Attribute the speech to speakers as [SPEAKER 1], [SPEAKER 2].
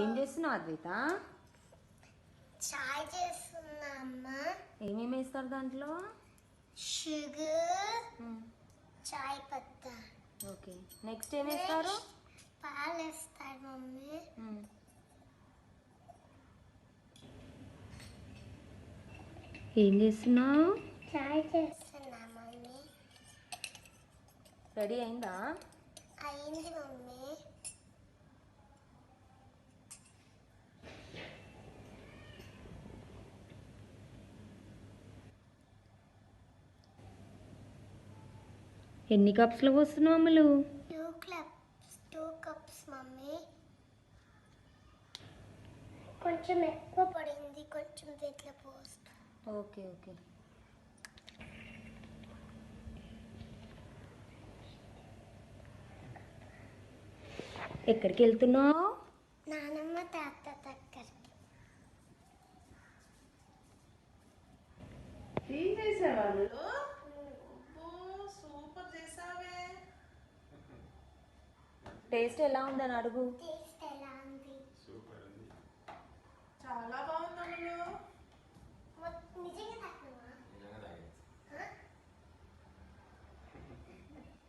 [SPEAKER 1] ఏం చేస్తున్నావు అద్విత?
[SPEAKER 2] చాయ్ చేస్తున్నా అమ్మా.
[SPEAKER 1] ఏమేమి వేస్తారు దాంట్లో?
[SPEAKER 2] షుగర్, చాయ్ పత్తా.
[SPEAKER 1] ఓకే, నెక్స్ట్ ఏం వేస్తారు?
[SPEAKER 2] పాలు వేస్తారు మమ్మీ.
[SPEAKER 1] ఏం చేస్తున్నావు?
[SPEAKER 2] చాయ్ చేస్తున్నా మమ్మీ.
[SPEAKER 1] రెడీ అయిందా?
[SPEAKER 2] అయింది మమ్మీ.
[SPEAKER 1] ఎన్ని కప్స్లో పోస్తున్నావు అమ్ములు?
[SPEAKER 2] 2 cups మమ్మీ. కొంచెం ఎక్కువ పడింది, కొంచెం ఇట్లా పోస్తా.
[SPEAKER 1] Okay okay. ఎక్కడికి వెళ్తున్నావు?
[SPEAKER 2] నానమ్మ తాత దగ్గరికి.
[SPEAKER 3] ఏం చేసేవాళ్ళు? సూపర్ చేసావే.
[SPEAKER 1] టేస్ట్ ఎలా ఉందని అడుగు.
[SPEAKER 2] టేస్ట్ ఎలా ఉంది?
[SPEAKER 3] చాలా